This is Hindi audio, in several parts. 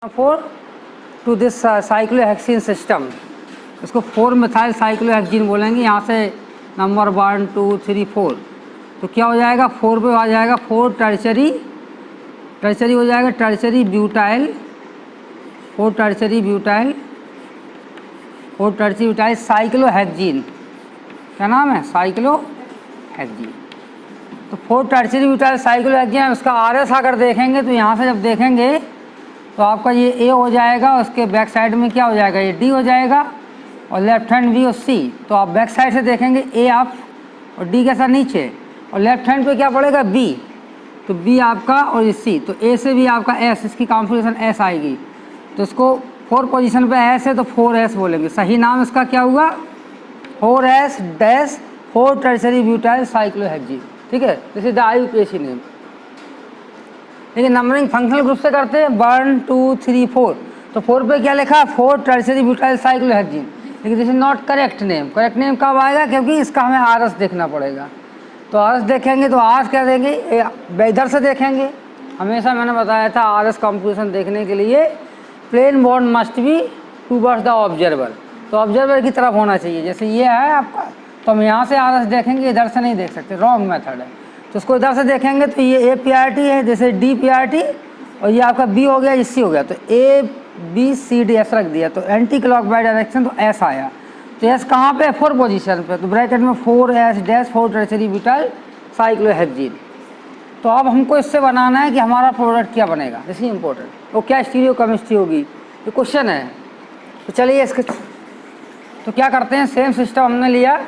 4 to this साइक्लोहेक्सीन सिस्टम, इसको 4 मिथाइल साइक्लोहेक्सीन बोलेंगे। यहाँ से नंबर 1 2 3 4, तो क्या हो जाएगा 4 पे आ जाएगा 4 टर्शरी हो जाएगा tertiary butyl 4 tertiary butyl cyclohexene. क्या नाम है? साइक्लोहेक्सीन। तो 4 टर्शरी ब्यूटाइल साइक्लोहेक्सीन, इसका आरएस अगर देखेंगे तो यहाँ से जब देखेंगे तो आपका ये ए हो जाएगा, उसके बैक साइड में क्या हो जाएगा, ये डी हो जाएगा और लेफ्ट हैंड बी और सी। तो आप बैक साइड से देखेंगे ए आप और डी के साथ नीचे, और लेफ्ट हैंड पे क्या पड़ेगा बी, तो बी आपका और ये सी। तो ए से भी आपका एस, इसकी कॉन्फ़िगरेशन एस आएगी। तो इसको 4 पोजीशन पे एस है तो 4S बोलेंगे। सही नाम इसका क्या हुआ 4S- 4 टर्शरी ब्यूटाइल साइक्लोहेक्सीन। ठीक है, this is the IUPAC name. लेकिन नंबरिंग फंक्शनल ग्रुप से करते हैं 1 2 3 4। तो 4 पे क्या लिखा 4 टर्शरी ब्यूटाइल साइक्लोहेक्सीन, लेकिन this is not correct name. Correct name कब आएगा, क्योंकि इसका हमें आरएस देखना पड़ेगा। तो आरएस देखेंगे तो आरएस क्या देंगे, इधर से देखेंगे। हमेशा मैंने बताया था आरएस कॉम्पोजिशन देखने के लिए plane bond must be towards the observer, तो ऑब्जर्वर की तरफ होना चाहिए। जैसे ये है आपका, तो हम यहाँ से आरएस देखेंगे, इधर से नहीं देख सकते, रॉन्ग मेथड है। तो उसको इधर से देखेंगे तो ये APRT है, जैसे DPRT, और ये आपका B हो गया, ये C हो गया। तो ABCD ऐसा रख दिया, तो एंटी क्लॉक बाई डायरेक्शन, तो S आया। तो S कहाँ पे है 4 पोजीशन पे, तो ब्रैकेट में 4S- 4 टर्शरी ब्यूटाइल साइक्लोहेक्सीन। तो अब हमको इससे बनाना है कि हमारा प्रोडक्ट क्या बनेगा, दिस इज इम्पोर्टेंट। वो क्या स्टीरियो केमिस्ट्री होगी, ये क्वेश्चन है। तो चलिए इसके, तो क्या करते हैं, सेम सिस्टम हमने लिया।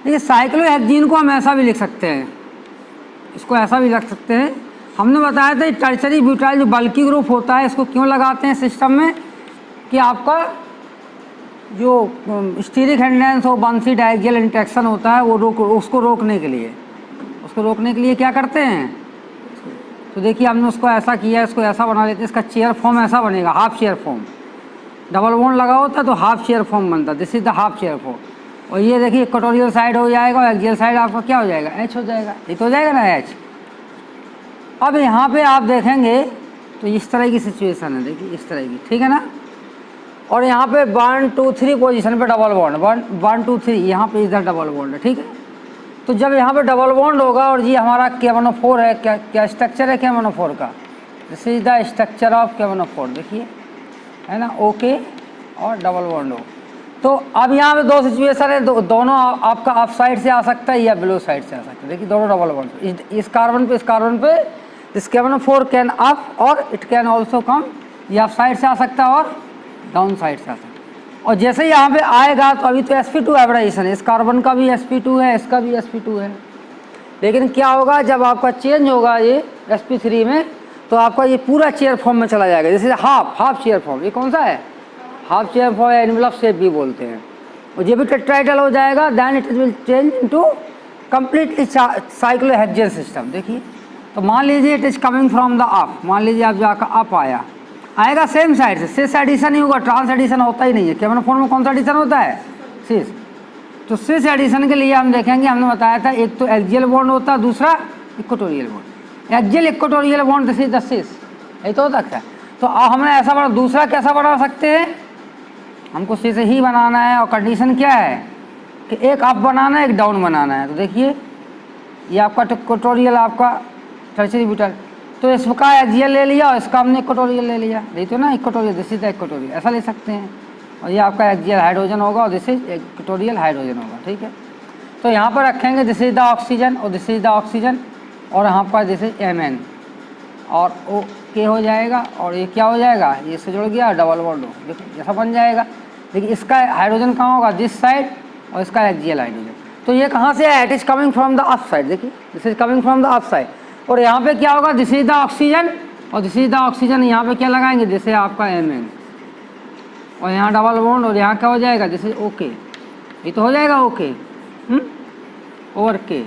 ये साइक्लोहेक्सीन को हम ऐसा भी लिख सकते हैं, इसको ऐसा भी लिख सकते हैं। हमने बताया था टर्शरी ब्यूटाइल जो बल्की ग्रुप होता है, इसको क्यों लगाते हैं सिस्टम में, कि आपका जो स्टीरिक हैंडेंस हो, बंसी डायगोनल इंटरेक्शन होता है, वो उसको रोकने के लिए क्या करते हैं। तो देखिए हमने उसको ऐसा किया, इसको ऐसा बना लेते हैं। इसका चेयर फॉर्म ऐसा बनेगा, half chair form. Double bond लगा होता है तो हाफ चेयर फॉर्म बनता है, this is the half chair form. और ये देखिए इक्वेटोरियल साइड हो जाएगा और एक्सियल साइड आपका क्या हो जाएगा, H हो जाएगा। ये तो हो जाएगा ना H। अब यहाँ पे आप देखेंगे तो इस तरह की सिचुएशन है, देखिए इस तरह की, ठीक है ना। और यहाँ पे 1 2 3 पोजीशन पे डबल बॉन्ड, 1 2 3, यहाँ पे इधर डबल बॉन्ड है, ठीक है। तो जब यहाँ पे डबल बॉन्ड होगा, और ये हमारा KMnO4 है, क्या स्ट्रक्चर है KMnO4 का, this is the structure of KMnO4, देखिए है ना, ओके और डबल बॉन्ड हो। तो अब यहाँ पे 2 सिचुएशन है, दोनों आपका अप साइड से आ सकता है या बिलो साइड से आ सकता है। देखिए दोनों डबल बॉन्ड, इस कार्बन पे दिस KMnO4 कैन अप और इट कैन ऑल्सो कम, ये अप साइड से आ सकता है और डाउन साइड से आ सकता है। और जैसे ही यहाँ पे आएगा तो अभी तो sp2 हाइब्रिडाइजेशन है, इस कार्बन का भी sp2 है, इसका भी sp2 है। लेकिन क्या होगा जब आपका चेंज होगा ये sp3 में, तो आपका ये पूरा चेयर फॉर्म में चला जाएगा, जैसे हाफ चेयर फॉर्म। ये कौन सा है, हाफ चेयर फॉर्म या एनवेलप शेप भी बोलते हैं। और ये भी टेट्राइडल हो जाएगा, then it will change into completely cyclohexene system. देखिए तो मान लीजिए it is coming from the up, मान लीजिए आप जाकर अप आएगा सेम साइड से, सिस एडिशन ही होगा, ट्रांस एडिशन होता ही नहीं है। KMnO4 में कौन सा एडिशन होता है, सिस। तो सिस एडिशन के लिए हम देखेंगे, हमने बताया था एक तो एक्सियल बॉन्ड होता है, दूसरा equatorial bond. Axial equatorial bond, this is the cis, यही तो होता है। तो हमने ऐसा बना, दूसरा कैसा बना सकते हैं, हमको सिस ही बनाना है। और कंडीशन क्या है कि एक अप बनाना है, एक डाउन बनाना है। तो देखिए ये आपका इक्वेटोरियल, आपका टर्शरी ब्यूटाइल, तो इसका एक्सियल ले लिया और इसका हमने इक्वेटोरियल ले लिया, नहीं तो ना equatorial, this is the equatorial, ऐसा ले सकते हैं। और ये आपका एक्सियल हाइड्रोजन होगा और दिस इज इक्वेटोरियल हाइड्रोजन होगा, ठीक है। तो यहाँ पर रखेंगे दिस इज द ऑक्सीजन और दिस इज द ऑक्सीजन, और यहाँ पर दिस इज Mn और OK हो जाएगा। और ये क्या हो जाएगा, ये इससे जुड़ गया डबल बॉन्ड हो, देखिए ऐसा बन जाएगा। देखिए इसका हाइड्रोजन कहाँ होगा, दिस साइड, और इसका एक्सियल हाइड्रोजन। तो ये कहाँ से है, it is coming from the up side, देखिए this is coming from the up side. और यहाँ पे क्या होगा, दिस इज द ऑक्सीजन और दिस इज द ऑक्सीजन, यहाँ पे क्या लगाएंगे, दिस है आपका Mn, और यहाँ डबल बॉन्ड, और यहाँ क्या हो जाएगा, दिस इज OK, ये तो हो जाएगा OK और K।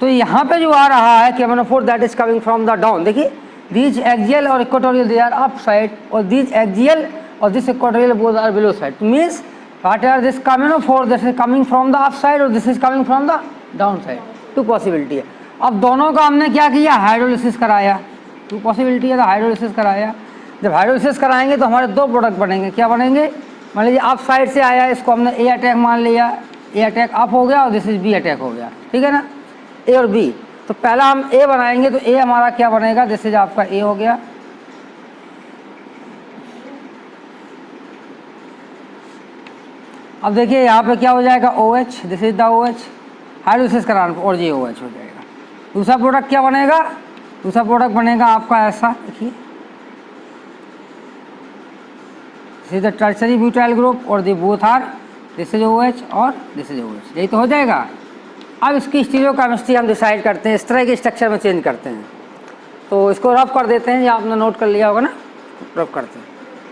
तो यहाँ पे जो आ रहा है KMnO4 that is coming from the down, देखिए दीज एक्सियल और equatorial they are up side, और दीज एक्सियल और this equatorial both are below side. Means what are this KMnO4 that is coming from the up side और this is coming from the down side, 2 possibility है। अब दोनों का हमने क्या किया, हाइड्रोलिसिस कराया। टू पॉसिबिलिटी है तो हाइड्रोलिसिस कराया। जब हाइड्रोलिसिस कराएंगे तो हमारे दो प्रोडक्ट बनेंगे। क्या बनेंगे, मान लीजिए अप साइड से आया, इसको हमने ए अटैक मान लिया, ए अटैक अप हो गया और दिस इज बी अटैक हो गया, ठीक है ना, ए और बी। तो पहला हम ए बनाएंगे तो ए हमारा क्या बनेगा, दिस इज आपका ए हो गया। अब देखिए यहाँ पे क्या हो जाएगा, O H, this is the O H, hydrolysis कराने और ये ओ एच हो जाएगा। दूसरा प्रोडक्ट क्या बनेगा, दूसरा प्रोडक्ट बनेगा आपका ऐसा, देखिए this is the tertiary butyl group और the both are, this is OH और दिस इज OH, यही तो हो जाएगा। अब इसकी स्टीरियोकेमिस्ट्री हम डिसाइड करते हैं, इस तरह के स्ट्रक्चर में चेंज करते हैं। तो इसको रफ कर देते हैं, ये आपने नोट कर लिया होगा ना, रफ करते हैं।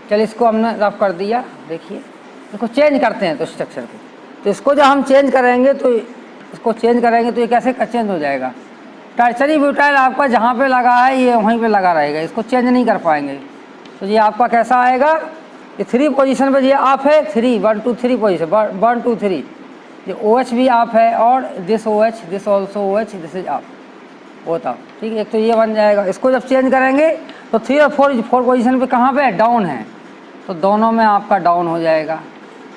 चलिए इसको हमने रफ कर दिया, देखिए इसको चेंज करते हैं तो स्ट्रक्चर को। तो इसको जब हम चेंज करेंगे तो इसको चेंज करेंगे तो ये कैसे चेंज हो जाएगा, टर्शियरी ब्यूटाइल आपका जहाँ पे लगा है ये वहीं पे लगा रहेगा, इसको चेंज नहीं कर पाएंगे। तो ये आपका कैसा आएगा, ये 3 पोजीशन पे ये आप है, 3 1 2 3 पोजीशन 1 2 3, ये OH भी आप है और this OH, this also OH, this is आप, वो था, ठीक है। एक तो ये बन जाएगा। इसको जब चेंज करेंगे तो 3 और 4 पोजीशन पे कहाँ पे डाउन है, तो दोनों में आपका डाउन हो जाएगा।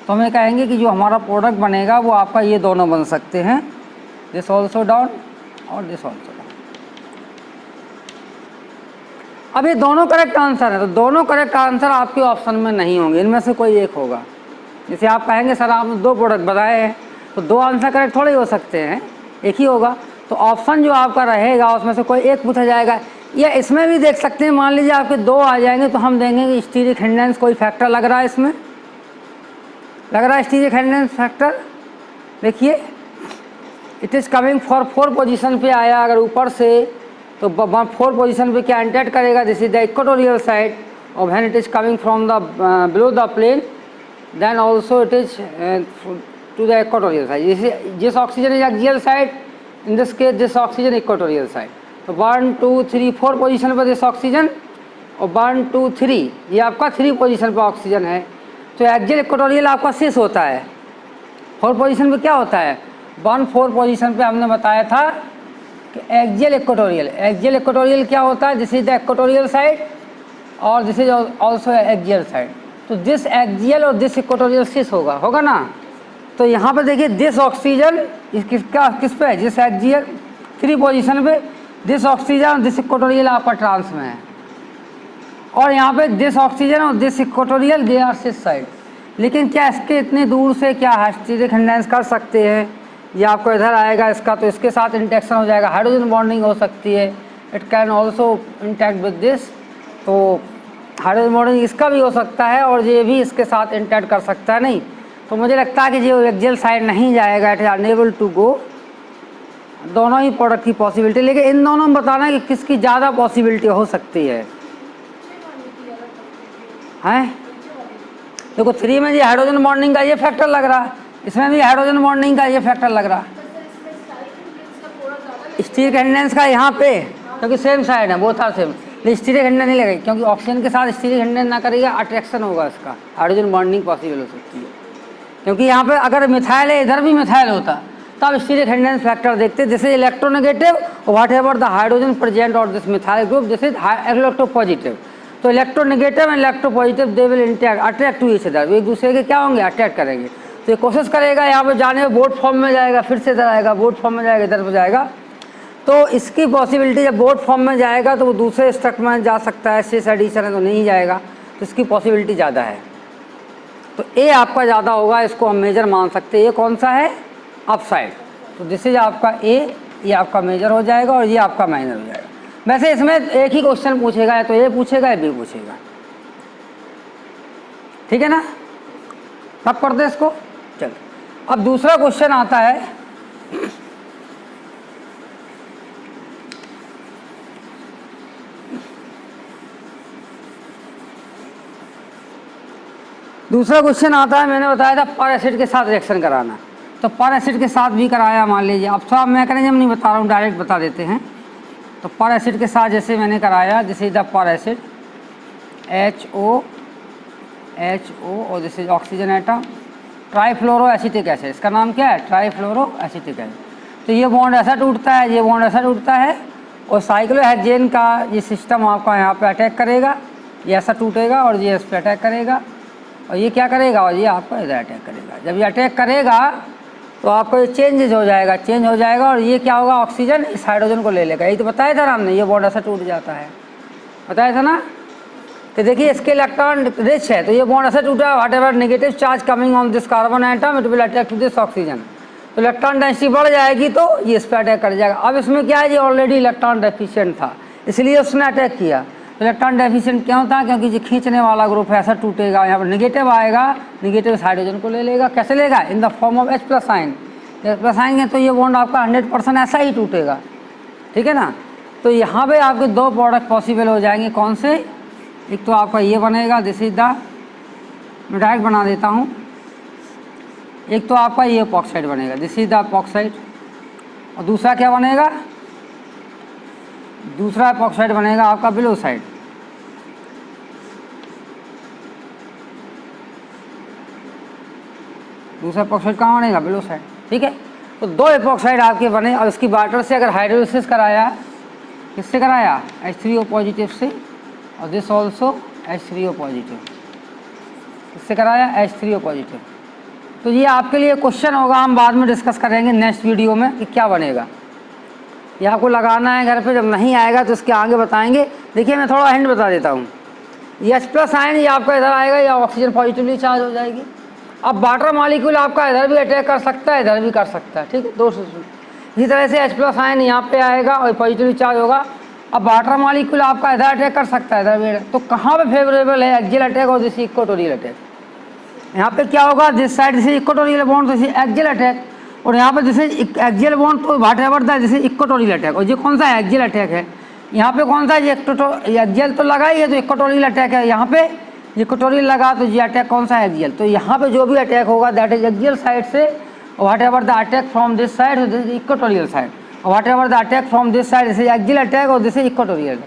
तो हमें कहेंगे कि जो हमारा प्रोडक्ट बनेगा वो आपका ये दोनों बन सकते हैं, दिस ऑल्सो डाउन और दिस ऑल्सो डाउन। अब ये दोनों करेक्ट आंसर है, तो दोनों करेक्ट आंसर आपके ऑप्शन में नहीं होंगे, इनमें से कोई एक होगा। जैसे आप कहेंगे सर आपने 2 प्रोडक्ट बताए हैं तो 2 आंसर करेक्ट थोड़े हो सकते हैं, एक ही होगा। तो ऑप्शन जो आपका रहेगा उसमें से कोई एक पूछा जाएगा। या इसमें भी देख सकते हैं, मान लीजिए आपके 2 आ जाएंगे तो हम देंगे कि स्टीरिक हिंडेंस कोई फैक्टर लग रहा है, इसमें लग रहा है स्टीरिक हिंडेंस फैक्टर। देखिए it is coming for 4 position पे आया, अगर ऊपर से तो 4 पोजीशन पे क्या इंटैक्ट करेगा, this is the equatorial side, और when it is coming from the below the plane then also it is to the equatorial side. जिस oxygen is axial side, in this case this oxygen equatorial side. तो 1 2 3 4 पोजीशन पर दिस ऑक्सीजन और 1 2 3 ये आपका 3 पोजीशन पर ऑक्सीजन है। तो एक्सियल इक्वेटोरियल आपका 6 होता है, 4 पोजीशन पे क्या होता है, 1 4 पोजीशन पे हमने बताया था कि एक्सियल इक्वेटोरियल क्या होता है, this is the equatorial side और this is also axial side. तो दिस एक्सियल और दिस इक्वेटोरियल 6 होगा ना। तो यहाँ पे देखिए दिस ऑक्सीजन किस पे है, जिस एक्सियल 3 पोजीशन पे दिस ऑक्सीजन और दिस इक्वेटोरियल आपका ट्रांस में है, और यहाँ पे दिस ऑक्सीजन और this equatorial they are 6 side. लेकिन क्या इसके इतने दूर से क्या स्टीरिक हिंडेंस कर सकते हैं, ये आपको इधर आएगा इसका, तो इसके साथ इंटरेक्शन हो जाएगा, हाइड्रोजन बॉन्डिंग हो सकती है, it can also intact with this. तो हाइड्रोजन बॉन्डिंग इसका भी हो सकता है और ये भी इसके साथ इंटैक्ट कर सकता है। नहीं तो मुझे लगता है कि जो एक्सियल साइड नहीं जाएगा, it is unable to go. दोनों ही प्रोडक्ट की पॉसिबिलिटी, लेकिन इन दोनों में बताना है कि किसकी ज़्यादा पॉसिबिलिटी हो सकती है। हैं देखो 3 में ये हाइड्रोजन बॉन्डिंग का ये फैक्टर लग रहा है, इसमें भी हाइड्रोजन बॉन्डिंग का ये फैक्टर लग रहा है, स्टीरिक हिंडेंस का यहाँ पे, क्योंकि सेम साइड है, both are same. Steric hindrance नहीं लगेगी क्योंकि ऑक्सीजन के साथ स्टीरिक हिंडेंस ना करेगा, अट्रैक्शन होगा इसका, हाइड्रोजन बॉन्डिंग पॉसिबल हो सकती है। क्योंकि यहाँ पे अगर मिथाइल है, इधर भी मिथाइल होता तब स्टीरिक हिंडेंस फैक्टर देखते, this is electronegative whatever the hydrogen present और this methyl group this is electropositive. तो electronegative and electropositive they will attract to each other, एक दूसरे के क्या होंगे, अट्रैक्ट करेंगे। तो ये कोशिश करेगा यहाँ पे जाने में, बोट फॉर्म में जाएगा, फिर से इधर आएगा, बोट फॉर्म में जाएगा, इधर पर जाएगा। तो इसकी पॉसिबिलिटी जब बोट फॉर्म में जाएगा तो वो दूसरे स्ट्रक्चर में जा सकता है, 6 एडिशन है तो नहीं जाएगा, तो इसकी पॉसिबिलिटी ज़्यादा है। तो ए आपका ज़्यादा होगा, इसको हम मेजर मान सकते हैं। ये कौन सा है, अप साइड, तो दिस इज आपका ए, ये आपका मेजर हो जाएगा और ये आपका माइनर हो जाएगा। वैसे इसमें एक ही क्वेश्चन पूछेगा, या तो ए पूछेगा या बी पूछेगा, ठीक है ना। तब करते इसको। चल अब दूसरा क्वेश्चन आता है, दूसरा क्वेश्चन आता है, मैंने बताया था पर एसिड के साथ रिएक्शन कराना, तो पर एसिड के साथ भी कराया मान लीजिए। अब थोड़ा मैकेनिज्म नहीं बता रहा हूँ, डायरेक्ट बता देते हैं। तो पर एसिड के साथ जैसे मैंने कराया, दिस इज द पर एसिड HO और this is oxygen atom, trifluoro acetic acid, इसका नाम क्या है, ट्राईफ्लोरो एसिटिक एसिड। तो ये बॉन्ड ऐसा टूटता है, ये बॉन्ड ऐसा टूटता है, और साइक्लोहेक्सेन का ये सिस्टम आपका यहाँ पे अटैक करेगा, ये ऐसा टूटेगा और ये इस पर अटैक करेगा, और ये क्या करेगा, और ये आपको इधर अटैक करेगा। जब ये अटैक करेगा तो आपको ये चेंज हो जाएगा, और ये क्या होगा, ऑक्सीजन इस हाइड्रोजन को ले लेगा। यही तो बताया था हमने, ये बॉन्ड ऐसा टूट जाता है, बताया था ना। तो देखिए इसके इलेक्ट्रॉन रिच है, तो ये बॉन्ड ऐसा टूटा, whatever negative charge coming on this carbon atom it will attack to this oxygen. तो इलेक्ट्रॉन डेंसिटी बढ़ जाएगी तो ये इस पर अटैक कर जाएगा। अब इसमें क्या है, ये ऑलरेडी इलेक्ट्रॉन डेफिशिएंट था, इसलिए उसने अटैक किया। इलेक्ट्रॉन डेफिशिएंट क्यों था, क्योंकि ये खींचने वाला ग्रुप ऐसा टूटेगा, यहाँ पर निगेटिव आएगा, निगेटिव हाइड्रोजन को ले लेगा। कैसे लेगा, in the form of H+ ion. H+ ion है तो ये बॉन्ड आपका 100% ऐसा ही टूटेगा, ठीक है ना। तो यहाँ पे आपके दो प्रोडक्ट पॉसिबल हो जाएंगे, कौन से, एक तो आपका ये बनेगा, दिस इज द, मैं डायरेक्ट बना देता हूँ, एक तो आपका ये एपॉक्साइड बनेगा, दिस इज द एपॉक्साइड, और दूसरा क्या बनेगा, दूसरा एपॉक्साइड बनेगा आपका बिलोसाइड। दूसरा एपॉक्साइड कहाँ बनेगा, बिलोसाइड, ठीक है। तो दो एपॉक्साइड आपके बने, और इसकी वाटर से अगर हाइड्रोलिसिस कराया, किससे कराया, H3O पॉजिटिव से, और दिस ऑल्सो H3O पॉजिटिव, किससे कराया, H3O पॉजिटिव। तो ये आपके लिए क्वेश्चन होगा, हम बाद में डिस्कस करेंगे नेक्स्ट वीडियो में कि क्या बनेगा। ये आपको लगाना है घर पे, जब नहीं आएगा तो इसके आगे बताएंगे। देखिए मैं थोड़ा हिंट बता देता हूँ, ये H+ आयन ये आपका इधर आएगा, या ऑक्सीजन पॉजिटिवली चार्ज हो जाएगी। अब वाटर मॉलिक्यूल आपका इधर भी अटैक कर सकता है, इधर भी कर सकता है, ठीक है, दो इसी तरह से H+ आयन यहाँ पे आएगा और पॉजिटिवली चार्ज होगा। अब वाटर मॉलिक्यूल आपका इधर अटैक कर सकता है, इधर भी। तो कहाँ पे फेवरेबल है, एक्सियल अटैक और दिस इक्वेटोरियल अटैक। यहाँ पे क्या होगा, दिस साइड से इक्वेटोरियल बॉन्ड, तो एक्सियल अटैक, और यहाँ पे जैसे एक्सियल बॉन्ड तो व्हाट एवर द जैसे इक्वेटोरियल अटैक। और ये कौन सा एक्सियल अटैक है, यहाँ पे कौन सा, ये एक्सियल तो लगा ही है, तो इक्वेटोरियल अटैक है। यहाँ पे इक्वेटोरियल लगा तो ये अटैक कौन सा है, एक्सियल। तो यहाँ पे जो भी अटैक होगा दैट इज एक्सियल साइड से, और whatever the attack from this side this equatorial side, और whatever the attack from this side this axial attack और दिस इक्वेटोरियल।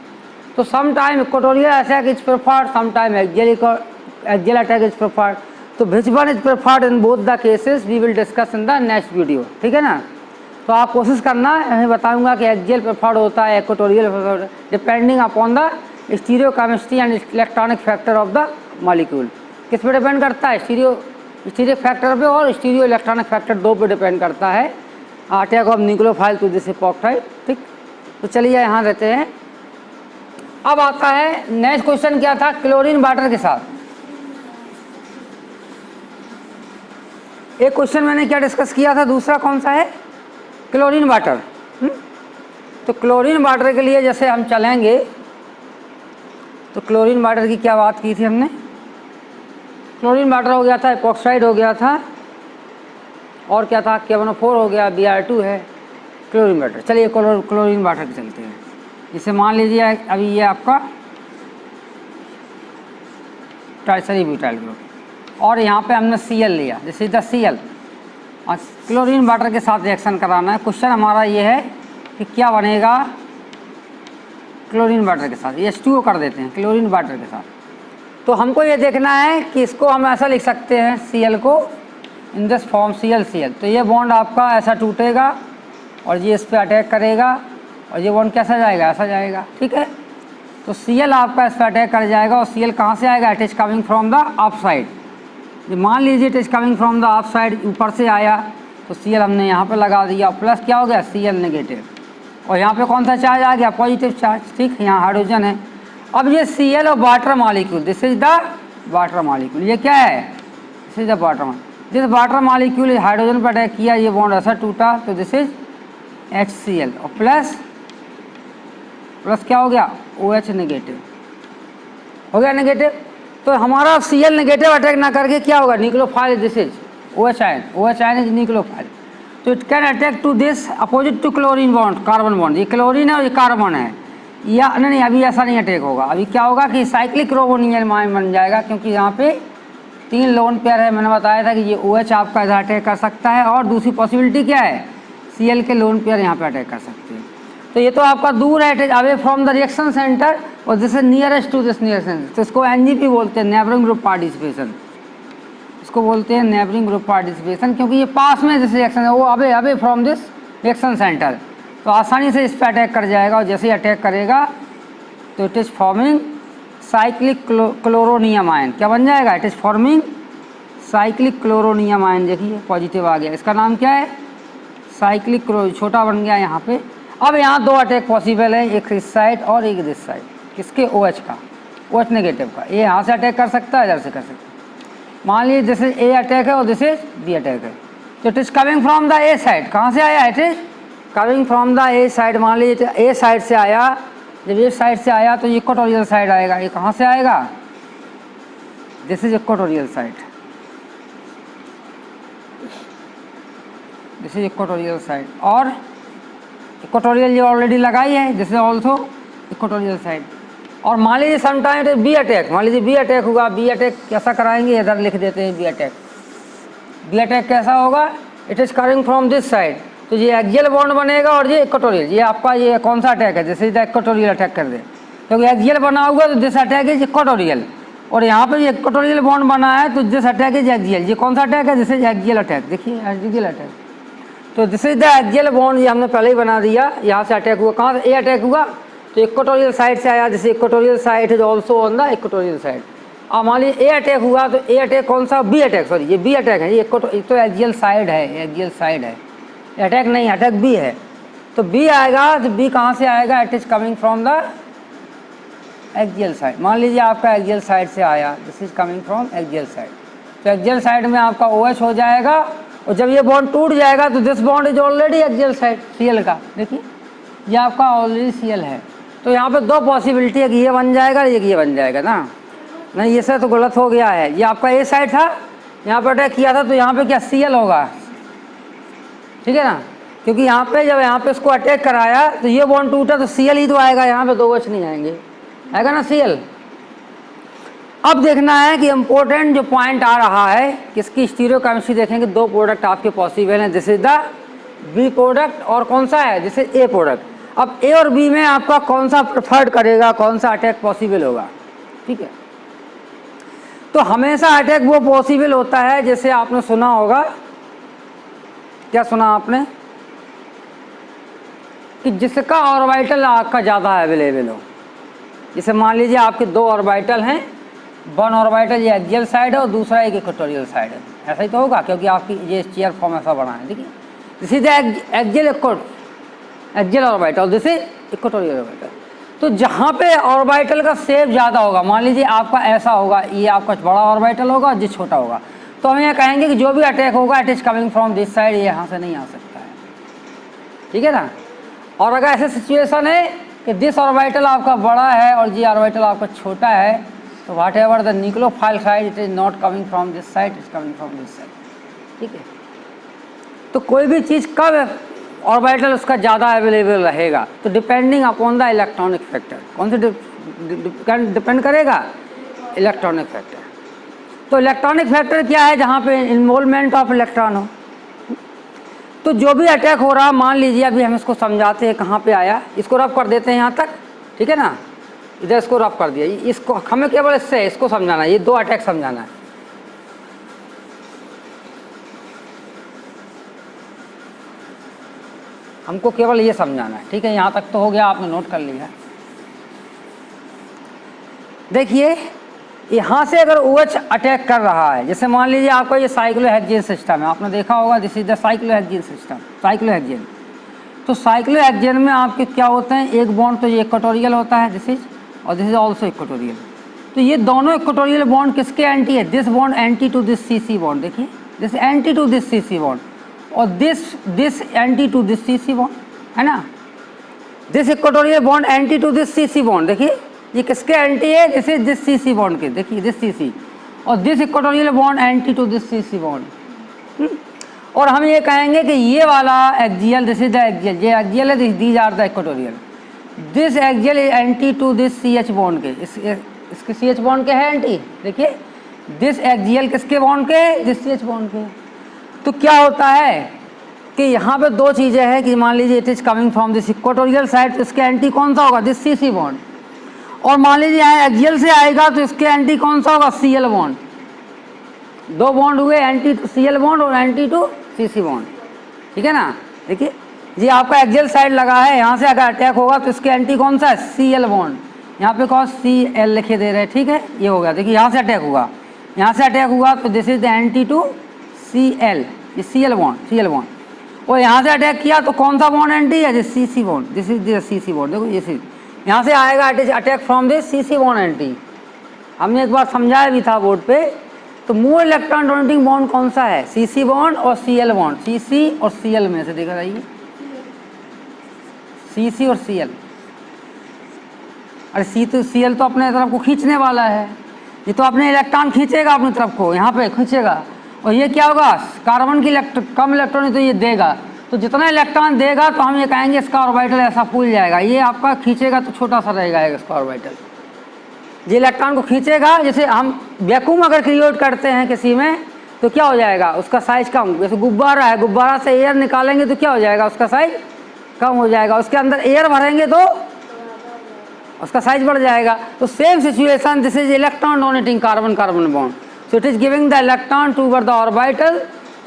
तो some time equatorial attack is preferred, some time axial attack is preferred. तो which one is preferred in both the cases we will discuss in the next video, ठीक है ना। तो आप कोशिश करना, मैं बताऊंगा कि एक्सियल प्रेफर्ड होता है, equatorial preferred, depending upon the stereochemistry and electronic factor of the molecule. किस पे डिपेंड करता है, स्टीरियो फैक्टर पे और स्टीरियो इलेक्ट्रॉनिक फैक्टर, दो पे डिपेंड करता है attack of nucleophile to this epoxide, ठीक। तो चलिए यहाँ रहते हैं। अब आता है नेक्स्ट क्वेश्चन, क्या था, क्लोरीन वाटर के साथ। एक क्वेश्चन मैंने क्या डिस्कस किया था, दूसरा कौन सा है, क्लोरीन वाटर। तो क्लोरीन वाटर के लिए जैसे हम चलेंगे, तो क्लोरीन वाटर की क्या बात की थी हमने, क्लोरीन वाटर हो गया था, एपॉक्साइड हो गया था, और क्या था, KNO4 हो गया, Br2 है, क्लोरीन वाटर। चलिए क्लोरीन वाटर के चलते हैं। इसे मान लीजिए अभी ये आपका टर्शरी ब्यूटाइल ग्रुप, और यहाँ पे हमने Cl लिया, दिस इज द Cl, और क्लोरीन वाटर के साथ रिएक्शन कराना है। क्वेश्चन हमारा ये है कि क्या बनेगा क्लोरीन वाटर के साथ, ये H2O कर देते हैं क्लोरीन वाटर के साथ। तो हमको ये देखना है कि इसको हम ऐसा लिख सकते हैं, Cl को इन दिस फॉर्म Cl। तो ये बॉन्ड आपका ऐसा टूटेगा और ये इस पर अटैक करेगा, और ये बॉन्ड कैसा जाएगा, ऐसा जाएगा, ठीक है। तो Cl आपका इस पर अटैक कर जाएगा, और Cl कहाँ से आएगा, it is coming from the up side. मान लीजिए it is coming from the up side, ऊपर से आया, तो Cl हमने यहाँ पे लगा दिया, प्लस क्या हो गया, Cl नेगेटिव, और यहाँ पे कौन सा चार्ज आ गया, पॉजिटिव चार्ज, ठीक, यहाँ हाइड्रोजन है। अब ये Cl और water molecule, this is the water molecule, ये क्या है, this is the water molecule. जिस वाटर मॉलिक्यूल हाइड्रोजन पर अटैक किया, ये बॉन्ड ऐसा टूटा, तो दिस इज HCl, और प्लस क्या हो गया, OH नेगेटिव हो गया, नेगेटिव। तो हमारा Cl नेगेटिव अटैक ना करके क्या होगा, nucleophile, this is OH ion, OH ion is nucleophile. तो it can attack to this opposite to chlorine bond, carbon bond, ये क्लोरीन है और ये कार्बन है, या नहीं, अभी ऐसा नहीं अटैक होगा। अभी क्या होगा कि साइक्लिक कार्बोनिल आयन बन जाएगा, क्योंकि यहाँ पे 3 लोन पेयर है। मैंने बताया था कि ये OH आपका इधर अटैक कर सकता है, और दूसरी पॉसिबिलिटी क्या है, Cl के लोन पेयर यहाँ पे अटैक कर सकते हैं। तो ये तो आपका दूर है, it is away from the reaction center, और this is nearest to this reaction. तो इसको NGP बोलते हैं, नेबरिंग ग्रुप पार्टिसिपेशन, इसको बोलते हैं नेबरिंग ग्रुप पार्टिसिपेशन, क्योंकि ये पास में जिस रिएक्शन है वो away from this reaction centre, तो आसानी से इस पर अटैक कर जाएगा, और जैसे ही अटैक करेगा तो it is forming cyclic chloronium ion. क्या बन जाएगा? It is forming cyclic chloronium ion. देखिए पॉजिटिव आ गया, इसका नाम क्या है? साइक्लिक क्लोरो, छोटा बन गया यहाँ पे। अब यहाँ दो अटैक पॉसिबल है, एक इस साइड और एक इस साइड। किसके? OH का, OH नेगेटिव का। ये यहाँ से अटैक कर सकता है, इधर से कर सकता है। मान लीजिए दिस इज A अटैक है और दिस इज B अटैक है, तो it is coming from the A side. कहाँ से आया? It is coming from the A side. मान लीजिए A साइड से आया, जब A साइड से आया तो इक्वेटोरियल साइड आएगा। ये कहाँ से आएगा? This is equatorial side, this is equatorial side, और इक्वेटोरियल ये ऑलरेडी लगाई है, this is also equatorial side. और मान लीजिए समटाइम B अटैक, मान लीजिए B अटैक हुआ। B अटैक कैसा कराएंगे? इधर लिख देते हैं B अटैक। B अटैक कैसा होगा? It is coming from this side, तो ये एक्सियल बॉन्ड बनेगा और ये इक्वेटोरियल। ये आपका ये कौन सा अटैक है? जैसे इक्वेटोरियल अटैक कर दे, क्योंकि एक्सियल बना होगा तो दिस अटैक इज इक्वेटोरियल, और यहाँ पे ये इक्वेटोरियल बॉन्ड बना है तो दिस अटैक इज एक्सियल। ये कौन सा अटैक है? This is axial attack. देखिए एक्सियल अटैक, तो this is the axial bond, ये हमने पहले ही बना दिया। यहाँ से अटैक हुआ, कहाँ से? A अटैक हुआ तो इक्वेटोरियल साइड से आया, जैसे equatorial side is also on the equatorial side. अब मान लीजिए A अटैक हुआ तो A अटैक कौन सा? B अटैक, सॉरी ये B अटैक है। ये तो एक्सियल साइड है, एक्सियल साइड है, अटैक नहीं, अटैक B है। तो B आएगा, तो B कहाँ से आएगा? It is coming from the axial side. मान लीजिए आपका एक्सियल साइड से आया, this is coming from axial side, तो एक्सियल साइड में आपका OH हो जाएगा, और जब ये बॉन्ड टूट जाएगा तो this bond is already axial side Cl का। देखिए ये आपका ऑलरेडी Cl है। तो यहाँ पे दो पॉसिबिलिटी है कि ये बन जाएगा, एक ये बन जाएगा ना। नहीं, ये सब तो गलत हो गया है। ये आपका A साइड था, यहाँ पर अटैक किया था, तो यहाँ पे क्या? Cl होगा, ठीक है ना, क्योंकि यहाँ पे जब यहाँ पे इसको अटैक कराया तो ये बॉन्ड टूटा तो Cl ही तो आएगा, यहाँ पे दो OH नहीं आएंगे, आएगा ना Cl। अब देखना है कि इम्पोर्टेंट जो पॉइंट आ रहा है किसकी स्टीरियोकेमिस्ट्री देखेंगे। दो प्रोडक्ट आपके पॉसिबल हैं, this is the B product, और कौन सा है? This is A product. अब A और B में आपका कौन सा प्रेफर्ड करेगा, कौन सा अटैक पॉसिबल होगा? ठीक है, तो हमेशा अटैक वो पॉसिबल होता है, जैसे आपने सुना होगा, क्या सुना आपने? कि जिसका ऑर्बिटल आपका ज़्यादा अवेलेबल हो। जैसे मान लीजिए आपके दो ऑर्बिटल हैं, वन ऑर्बिटल ये एक्सियल साइड है और दूसरा एक इक्वेटोरियल साइड है, ऐसा ही तो होगा, क्योंकि आपकी ये चेयर फॉर्म ऐसा बना है। देखिए this is axial orbital, this is equatorial orbital. तो जहाँ पे ऑर्बिटल का शेप ज़्यादा होगा, मान लीजिए आपका ऐसा होगा, ये आपका बड़ा ऑर्बिटल होगा, ये छोटा होगा, तो हम ये कहेंगे कि जो भी अटैक होगा it is coming from this side, ये यहाँ से नहीं आ सकता है, ठीक है ना। और अगर ऐसा सिचुएशन है कि दिस ऑर्बिटल आपका बड़ा है और ये ऑर्बिटल आपका छोटा है, तो what ever the nucleophile side it is not coming from this side, it is coming from this side, ठीक है। तो कोई भी चीज़ कब ऑर्बिटल उसका ज़्यादा अवेलेबल रहेगा, तो depending upon the electronic factor. कौन से डिपेंड करेगा? Electronic factor. तो इलेक्ट्रॉनिक फैक्टर क्या है? जहाँ पे इन्वॉल्वमेंट ऑफ इलेक्ट्रॉन हो। तो जो भी अटैक हो रहा, मान लीजिए अभी हम इसको समझाते हैं कहाँ पे आया, इसको रब कर देते हैं यहाँ तक, ठीक है ना, इधर इसको रब कर दिया, इसको हमें केवल इससे इसको समझाना है, ये दो अटैक समझाना है। हमको केवल ये समझाना है, ठीक है। यहाँ तक तो हो गया, आपने नोट कर लिया। देखिए यहाँ से अगर OH अटैक कर रहा है, जैसे मान लीजिए आपका ये साइक्लोहेक्सेन सिस्टम है, आपने देखा होगा, this is the cyclohexane system, cyclohexane. तो साइक्लोहेक्सेन में आपके क्या होते हैं? एक बॉन्ड तो ये इक्वेटोरियल होता है, दिस इज, और दिस इज ऑल्सो इक्वेटोरियल। तो ये दोनों इक्वेटोरियल बॉन्ड किसके एंटी है? This bond anti to this CC bond, देखिए this anti to this CC bond, और this anti to this CC bond, है ना। This equatorial bond anti to this CC bond, देखिए ये किसके एंटी है? This is this CC bond के, देखिए दिस CC, और this equatorial bond anti to this CC bond. और हम ये कहेंगे कि ये वाला axial, this is the axial, ये एक्सियल है, these are the equatorial. This axial is anti to this CH bond के, इसके CH बॉन्ड के है एंटी, देखिए दिस एक्सियल किसके बॉन्ड के? दिस CH बॉन्ड के। तो क्या होता है कि यहाँ पे दो चीज़ें हैं कि मान लीजिए it is coming from this equatorial side, तो इसके एंटी कौन सा होगा? This CC bond. और मान लीजिए यहाँ एक्सियल से आएगा तो इसके एंटी कौन सा होगा? Cl bond. दो बॉन्ड हुए, एंटी टू Cl बॉन्ड और एंटी टू CC बॉन्ड, ठीक है ना। देखिए ये आपका एक्सियल साइड लगा है, यहाँ से अगर अटैक होगा तो इसके एंटी कौन सा है, Cl बॉन्ड, यहाँ पे कौन Cl लिखे दे रहे हैं, ठीक है। ये हो गया, देखिए यहाँ से अटैक हुआ, यहाँ से अटैक हुआ तो this is the anti to Cl, ये Cl बॉन्ड। और यहाँ से अटैक किया तो कौन सा बॉन्ड एंटी है, this CC bond, this is the CC bond. देखो ये यहाँ से आएगा attack from this CC bond anti. हमने एक बार समझाया भी था बोर्ड पे। तो मोर इलेक्ट्रॉन डोनेटिंग बॉन्ड कौन सा है, CC बॉन्ड और Cl बॉन्ड, CC और Cl में से देखा जाइए, CC और Cl। अरे Cl तो अपने तरफ को खींचने वाला है, ये तो अपने इलेक्ट्रॉन खींचेगा अपनी तरफ को, यहाँ पे खींचेगा। और ये क्या होगा, कार्बन की कम इलेक्ट्रॉन तो ये देगा, तो जितना इलेक्ट्रॉन देगा तो हम ये कहेंगे इसका ऑर्बिटल ऐसा फूल जाएगा। ये आपका खींचेगा तो छोटा सा रहेगा इसका ऑर्बिटल, ये इलेक्ट्रॉन को खींचेगा। जैसे हम वैक्यूम अगर क्रिएट करते हैं किसी में तो क्या हो जाएगा, उसका साइज कम। जैसे गुब्बारा है, गुब्बारा से एयर निकालेंगे तो क्या हो जाएगा, उसका साइज कम हो जाएगा। उसके अंदर एयर भरेंगे तो उसका साइज बढ़ जाएगा। तो same situation, this is electron donating carbon carbon bond, so it is giving the electron toward the orbital.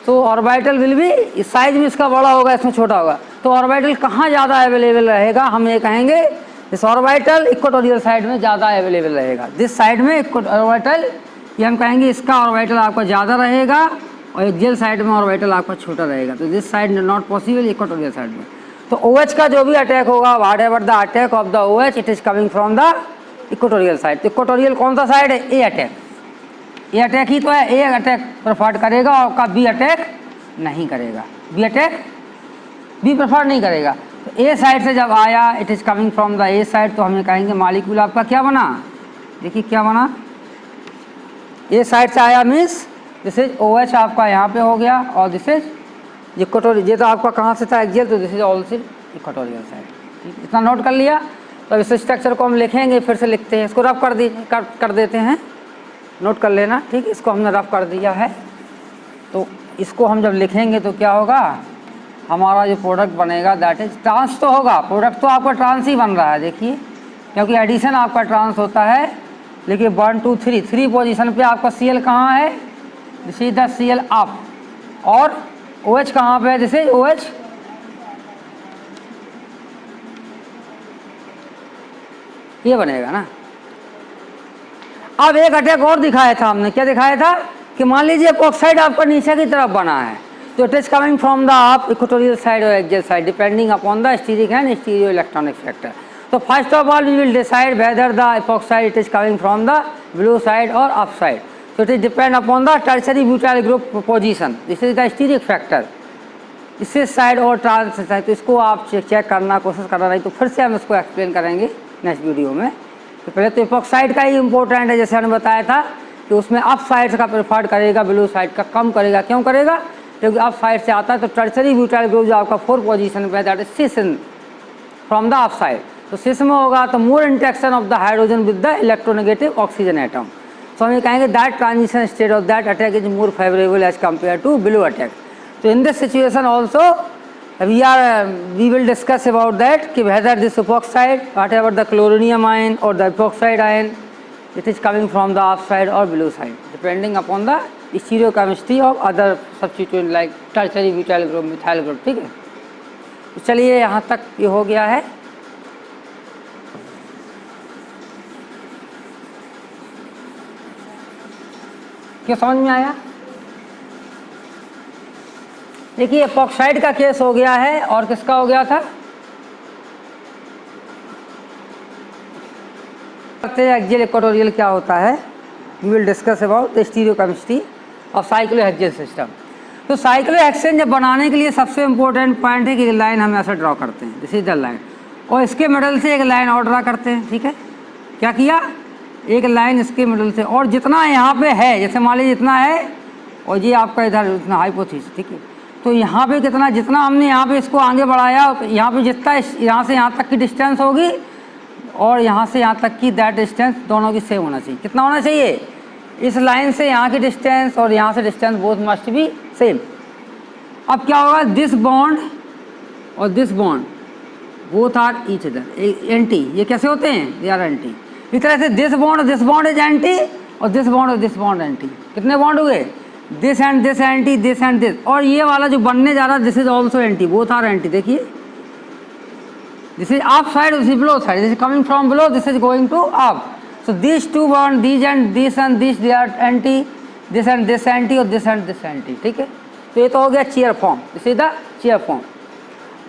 तो ऑर्बिटल विल भी, साइज में इसका बड़ा होगा, इसमें छोटा होगा। तो ऑर्बिटल कहाँ ज़्यादा अवेलेबल रहेगा, हम ये कहेंगे इस ऑर्बिटल इक्वेटोरियल साइड में ज़्यादा अवेलेबल रहेगा। दिस साइड में ऑर्बिटल, ये हम कहेंगे इसका ऑर्बिटल आपका ज़्यादा रहेगा और एक्सियल साइड में ऑर्बिटल आपका छोटा रहेगा। तो this side not possible, equatorial side में। तो OH का जो भी अटैक होगा, what ever the attack of the OH, it is coming from the equatorial side. तो इक्वेटोरियल कौन सा साइड है, ए अटैक, ए अटैक ही तो है। ए अटैक प्रेफर्ड करेगा और का बी अटैक नहीं करेगा, बी अटैक बी प्रेफर्ड नहीं करेगा। तो ए साइड से जब आया, it is coming from the A side, तो हमें कहेंगे मॉलिक्यूल आपका क्या बना, देखिए क्या बना, ए साइड से आया मीन्स दिस इज OH आपका यहाँ पे हो गया, और दिस इज इक्वेटोरियल। ये तो आपका कहाँ से था, एक्सियल, तो this is also equatorial side. ठीक, इतना नोट कर लिया। तो अब इस स्ट्रक्चर को हम लिखेंगे, फिर से लिखते हैं, इसको रफ कर देते हैं, नोट कर लेना। ठीक, इसको हमने रफ कर दिया है। तो इसको हम जब लिखेंगे तो क्या होगा, हमारा जो प्रोडक्ट बनेगा दैट इज ट्रांस तो होगा, प्रोडक्ट तो आपका ट्रांस ही बन रहा है, देखिए, क्योंकि एडिशन आपका ट्रांस होता है। लेकिन 1 2 3 पोजीशन पे आपका Cl कहाँ है, this is the Cl up, और OH कहाँ पे है, दिस इज OH ये बनेगा ना। अब एक अटैक और दिखाया था हमने, क्या दिखाया था कि मान लीजिए ऑक्साइड आपका नीचे की तरफ बना है, तो it is coming from the up equatorial side और axial side depending upon the steric and stereo electronic factor. तो first of all we will decide whether the epoxide it is coming from the below side और up side. So it is depend upon the tertiary butyl group position. This is the steric factor. इससे साइड और ट्रांस है, तो इसको आप चेक करना, कोशिश करना, नहीं तो फिर से हम इसको एक्सप्लेन करेंगे नेक्स्ट वीडियो में। तो पहले तो epoxide का ही इंपॉर्टेंट है, जैसे हमने बताया था कि उसमें अप साइड का प्रेफर्ड करेगा, ब्लू साइड का कम करेगा। क्यों करेगा, क्योंकि अप साइड से आता है। तो टर्सरी ब्यूटाइल ग्रुप जो आपका 4 पोजीशन पे that is cis from the up side. तो सिस में होगा तो more interaction of the hydrogen with the electronegative oxygen atom. So हम ये कहेंगे that transition state of that attack is more favorable as compared to blue attack. So in this situation also we will discuss about that कि whether this epoxide, whatever the chlorinium ion or the epoxide ion, it is coming from the up side or blue side depending upon the stereochemistry of other substituent like tertiary butyl group, methyl group। ठीक है, तो चलिए यहाँ तक ये हो गया है। क्या समझ में आया? देखिए एपॉक्साइड का केस हो गया है, और किसका हो गया था, एक्सियल इक्वेटोरियल क्या होता है, we will discuss about the stereochemistry of cyclohexyl system. तो साइक्लोहेक्सेन जब बनाने के लिए सबसे इंपॉर्टेंट पॉइंट है कि लाइन हम ऐसा ड्रॉ करते हैं, दिस इज द लाइन, और इसके मिडल से एक लाइन और ड्रा करते हैं। ठीक है, क्या किया, एक लाइन इसके मिडल से, और जितना यहाँ पे है, जैसे मान लीजिए इतना है और ये आपका इधर इतना हाइपोथीसिस। ठीक है, तो यहाँ पे कितना, जितना हमने यहाँ पे इसको आगे बढ़ाया, तो यहाँ पे जितना यहाँ से यहाँ तक की डिस्टेंस होगी और यहाँ से यहाँ तक की दैट डिस्टेंस दोनों की सेम होना चाहिए। कितना होना चाहिए, इस लाइन से यहाँ की डिस्टेंस और यहाँ से distance both must be same. अब क्या होगा, दिस बॉन्ड और this bond both are each other anti. ये कैसे होते हैं, दे आर एंटी। इस तरह से दिस बॉन्ड इज एंटी और दिस बॉन्ड एंटी। कितने बॉन्ड हुए, this and this anti, this and this, और ये वाला जो बनने जा रहा है this is also anti, both are anti. देखिए this is up side, this is below side, this is coming from below, this is going to up. So this two bond, this and this they are anti, this and this anti और दिस एंड दिस एंटी। ठीक है, तो ये तो हो गया chair form, this is the chair form.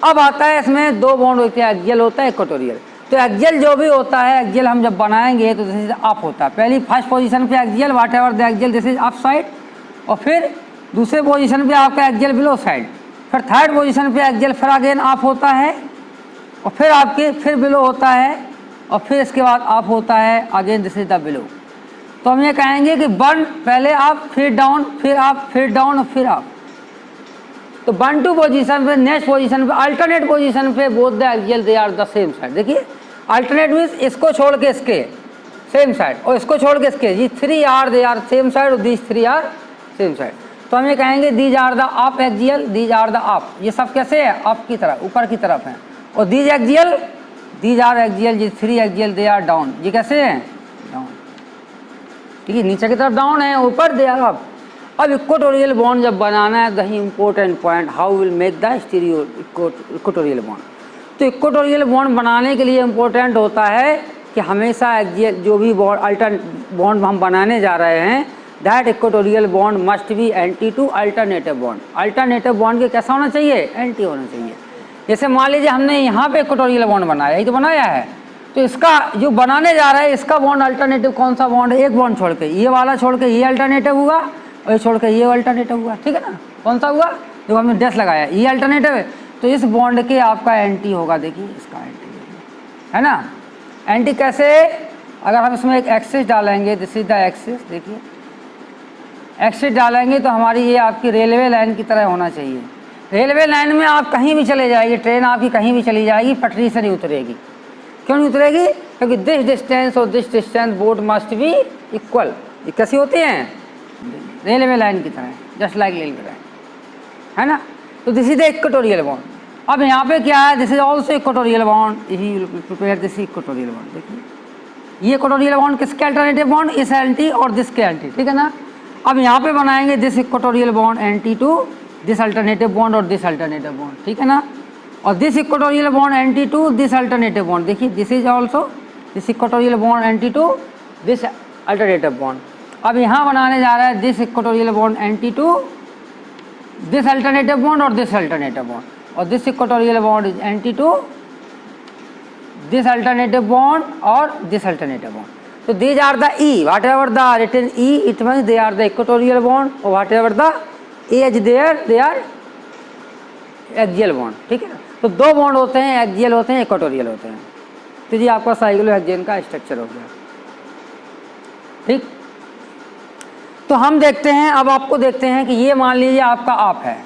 अब आता है इसमें दो बॉन्ड होते हैं, एक्सियल होता है इक्वेटोरियल। तो एक्सियल जो भी होता है, एक्सियल हम जब बनाएंगे तो दिस इज अप होता है, पहली फर्स्ट पोजीशन पे axial what ever the axial this is up side, और फिर दूसरे पोजीशन पे आपका एक्सियल बिलो साइड, फिर थर्ड पोजीशन पे एक्सियल फिर अगेन अप होता है, और फिर आपके फिर बिलो होता है, और फिर इसके बाद अप होता है again this is the below. तो हम ये कहेंगे कि वन पहले अप फिर डाउन, फिर अप फिर डाउन और फिर अप। तो 1 2 पोजीशन पे, नेक्स्ट पोजीशन पे, अल्टरनेट पोजीशन पे both the axial they are the same side. देखिए अल्टरनेट मीन्स इसको छोड़ के इसके सेम साइड, और इसको छोड़ के इसके, जी 3 are they are same side और दीज 3 आर सेम साइड। तो हम ये कहेंगे these are the up axial, these are the up, ये सब कैसे है अप की तरफ, ऊपर की तरफ है, और these axial, these are axial, जी 3 एक्सियल दे आर डाउन, ये कैसे हैं डाउन। ठीक है, नीचे की तरफ डाउन है, ऊपर दे आर अप। अब इक्वेटोरियल बॉन्ड जब बनाना है, the important point how will make the stereo equatorial bond. तो इक्वेटोरियल बॉन्ड बनाने के लिए इम्पोर्टेंट होता है कि हमेशा एक्सियल जो भी बॉन्ड अल्टर बॉन्ड हम बनाने जा रहे हैं, that equatorial bond must be anti to alternative bond. Alternative bond के कैसा होना चाहिए, एंटी होना चाहिए। जैसे मान लीजिए हमने यहाँ पे इक्वेटोरियल बॉन्ड बनाया, यही तो बनाया है, तो इसका जो बनाने जा रहा है इसका बॉन्ड अल्टरनेटिव कौन सा बॉन्ड है, एक बॉन्ड छोड़ के, ये वाला छोड़ के ये अल्टरनेटिव हुआ, और ये छोड़ के ये अल्टरनेटिव हुआ। ठीक है ना, कौन सा हुआ जो हमने डैश लगाया, ये अल्टरनेटिव है, तो इस बॉन्ड के आपका एंटी होगा। देखिए इसका एंटी है ना, एंटी कैसे, अगर हम इसमें एक एक्सिस डालेंगे, दिस इज द एक्सिस, देखिए एक्सिस डालेंगे तो हमारी ये आपकी रेलवे लाइन की तरह होना चाहिए। रेलवे लाइन में आप कहीं भी चले जाइए, ट्रेन आपकी कहीं भी चली जाएगी, पटरी से नहीं उतरेगी। क्यों नहीं उतरेगी, क्योंकि दिस डिस्टेंस और this distance both must B equal. ये कैसी होती हैं, रेलवे लाइन की तरह, जस्ट लाइक रेलवे लाइन, है ना। तो this is the equatorial bond. अब यहाँ पे क्या है, this is also equatorial bond, यही प्रिपेयर दिस इक्वेटोरियल बॉन्ड। देखिए ये इक्वेटोरियल बॉन्ड किसके अल्टरनेटिव बॉन्ड, इस एंटी और दिस के एंटी। ठीक है ना, अब यहाँ पे बनाएंगे this equatorial bond anti to this alternative bond और दिस अल्टरनेटिव बॉन्ड। ठीक है ना, और this equatorial bond anti to this alternative bond. देखिए this is also this equatorial bond anti to this alternative bond. अब यहाँ बनाने जा रहा है this equatorial bond anti to this alternative bond और दिस अल्टरनेटिव बॉन्ड, और this equatorial bond is anti to this alternative bond और दिस अल्टरनेटिव बॉन्ड। तो these are the E, whatever the written E, it means they are the equatorial bond, or whatever the A is there, they are axial bond। ठीक है ना, तो दो बॉन्ड होते हैं, एक्सियल होते हैं, इक्वेटोरियल होते हैं। तो जी आपका साइक्लोहेक्सेन का स्ट्रक्चर हो गया। ठीक, तो हम देखते हैं, अब आपको देखते हैं कि ये मान लीजिए आपका आप है,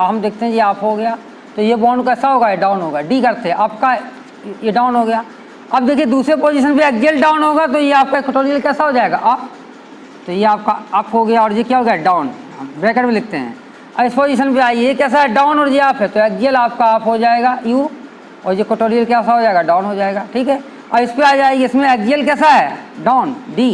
अब हम देखते हैं ये आप हो गया, तो ये बॉन्ड कैसा होगा, डाउन होगा, डी करते आपका ये डाउन हो गया। अब देखिए दूसरे पोजीशन पे एक्सियल डाउन होगा, तो ये आपका इक्वेटोरियल कैसा हो जाएगा, अप, तो ये आपका अप हो गया, और ये क्या हो गया, डाउन, हम ब्रैकेट में लिखते हैं। अब इस पोजीशन पे आइए, ये कैसा है, डाउन, और ये अप है, तो एक्सियल आपका अप हो जाएगा यू, और ये इक्वेटोरियल कैसा हो जाएगा, डाउन हो जाएगा। ठीक है, और इस पर आ जाएगी, इसमें एक्सियल कैसा है, डाउन डी,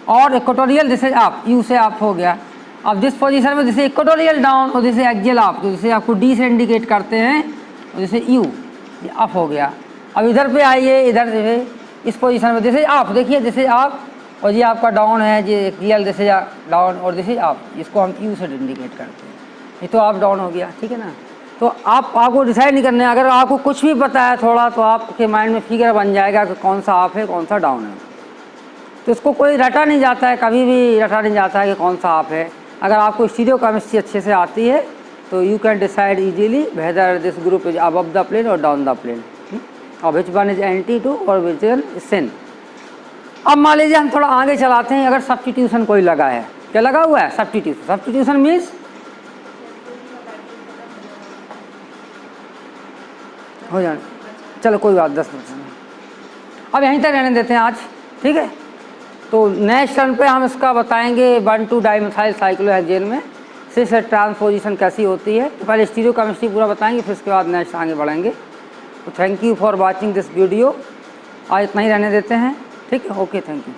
और equatorial this is up, you से अप हो गया। अब जिस पोजीशन में जैसे इक्वेटोरियल डाउन और जैसे एक्सियल अप, तो जैसे आपको डी से इंडिकेट करते हैं, और जैसे यू ये अप हो गया। अब इधर पे आइए, इधर से इस पोजीशन में जैसे आप देखिए, जैसे आप, और ये आपका डाउन है, ये एक्सियल जैसे डाउन, और जैसे आप, इसको हम यू से इंडिकेट करते हैं, ये तो आप डाउन हो गया। ठीक है ना, तो आपको डिसाइड नहीं करना है, अगर आपको कुछ भी पता है थोड़ा, तो आपके माइंड में फिगर बन जाएगा कि कौन सा आप है कौन सा डाउन है। तो इसको कोई रटा नहीं जाता है, कभी भी रटा नहीं जाता है कि कौन सा आप है। अगर आपको स्टीरियो केमिस्ट्री अच्छे से आती है तो you can decide easily whether this group is above the plane और डाउन द प्लेन, और which one is anti to और विच वन इज सिन। अब मान लीजिए हम थोड़ा आगे चलाते हैं, अगर सब्स्टिट्यूशन कोई लगा है, क्या लगा हुआ है, सब्स्टिट्यूशन। सब्स्टिट्यूशन मीन्स हो जाए, चलो कोई बात 10%। अब यहीं तक रहने देते हैं आज। ठीक है, तो नेक्स्ट टर्न पे हम इसका बताएंगे 1,2 डाइमिथाइल साइक्लोहेक्सेन में सिस ट्रांसपोजिशन कैसी होती है। तो पहले स्टीरियो केमिस्ट्री पूरा बताएंगे, फिर उसके बाद नेक्स्ट आगे बढ़ेंगे। तो thank you for watching this video, आज इतना ही रहने देते हैं। ठीक है, ओके, थैंक यू।